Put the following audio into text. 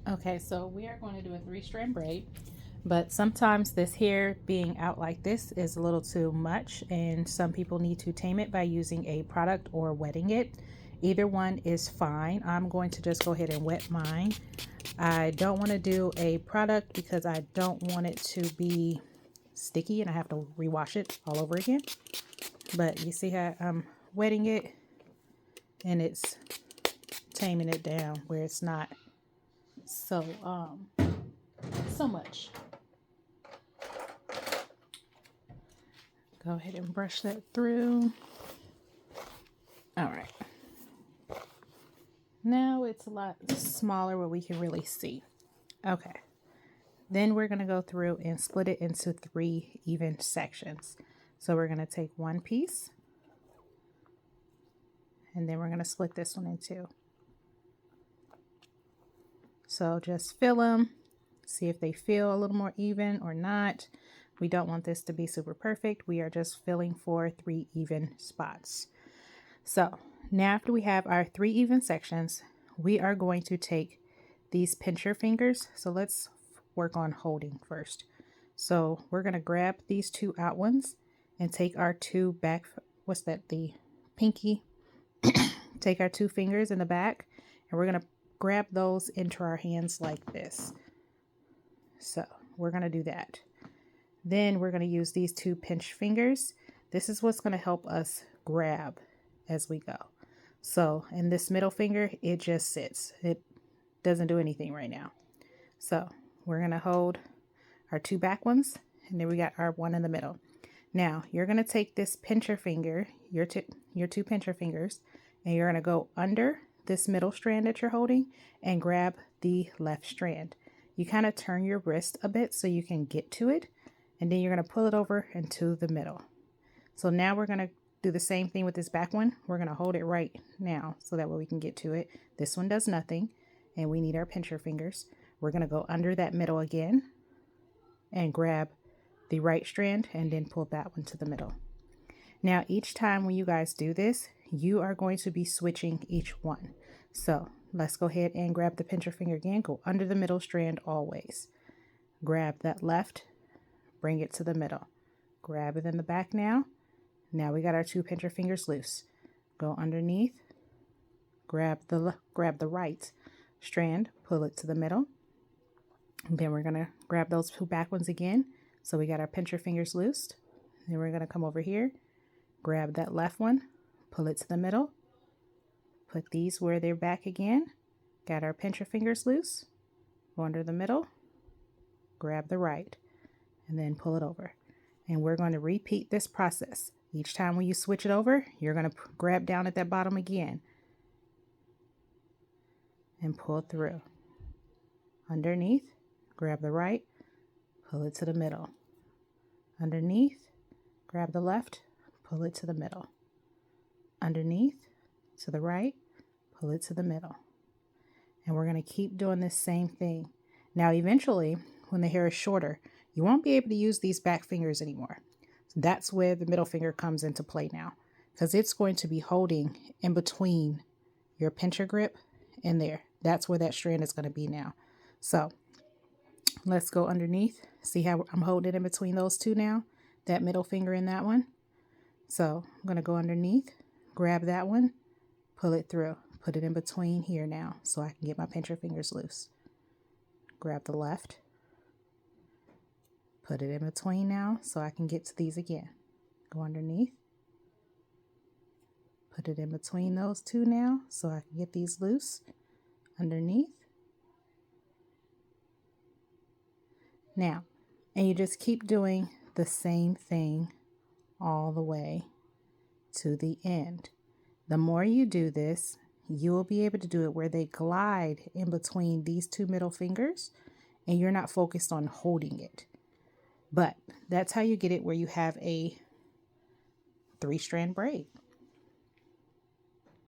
Okay, so we are going to do a 3-strand braid, but sometimes this hair being out like this is a little too much, and some people need to tame it by using a product or wetting it. Either one is fine. I'm going to just go ahead and wet mine. I don't want to do a product because I don't want it to be sticky and I have to rewash it all over again. But you see how I'm wetting it and it's taming it down where it's not so so much. Go ahead and brush that through. All right. Now it's a lot smaller where we can really see. Okay. Then we're going to go through and split it into 3 even sections. So we're going to take one piece and then we're going to split this one in 2. So just fill them, see if they feel a little more even or not. We don't want this to be super perfect. We are just filling for 3 even spots. So now after we have our 3 even sections, we are going to take these pincher fingers. So let's work on holding first. So we're going to grab these 2 out ones and take our 2 back, the pinky, take our 2 fingers in the back, and we're going to grab those into our hands like this. So we're going to do that. Then we're going to use these 2 pinch fingers. This is what's going to help us grab as we go. So in this middle finger, it just sits. It doesn't do anything right now. So we're going to hold our 2 back ones, and then we got our one in the middle. Now you're going to take this pincher finger, your 2 pincher fingers, and you're going to go under this middle strand that you're holding and grab the left strand. You kind of turn your wrist a bit so you can get to it, and then you're going to pull it over into the middle. So now we're going to do the same thing with this back one. We're going to hold it right now so that way we can get to it. This one does nothing, and we need our pincher fingers. We're going to go under that middle again and grab the right strand and then pull that one to the middle. Now each time when you guys do this, you are going to be switching each one. So let's go ahead and grab the pincher finger again. Go under the middle strand always. Grab that left, bring it to the middle. Grab it in the back now. Now we got our 2 pincher fingers loose. Go underneath, grab the right strand, pull it to the middle. And then we're going to grab those 2 back ones again. So we got our pincher fingers loosed. Then we're going to come over here, grab that left one, pull it to the middle, put these where they're back again, got our pincher fingers loose, go under the middle, grab the right, and then pull it over. And we're going to repeat this process. Each time when you switch it over, you're going to grab down at that bottom again and pull through. Underneath, grab the right, pull it to the middle. Underneath, grab the left, pull it to the middle. Underneath, to the right, pull it to the middle. And we're going to keep doing this same thing. Now eventually, when the hair is shorter, you won't be able to use these back fingers anymore. So that's where the middle finger comes into play now, because it's going to be holding in between your pincher grip and there. That's where that strand is going to be now. So let's go underneath. See how I'm holding it in between those 2 now? That middle finger and that one. So I'm going to go underneath, grab that one, pull it through, put it in between here now so I can get my pincher fingers loose. Grab the left, put it in between now so I can get to these again. Go underneath, put it in between those 2 now so I can get these loose. Underneath. Now, and you just keep doing the same thing all the way to the end. The more you do this, you will be able to do it where they glide in between these 2 middle fingers and you're not focused on holding it. But that's how you get it where you have a 3-strand braid.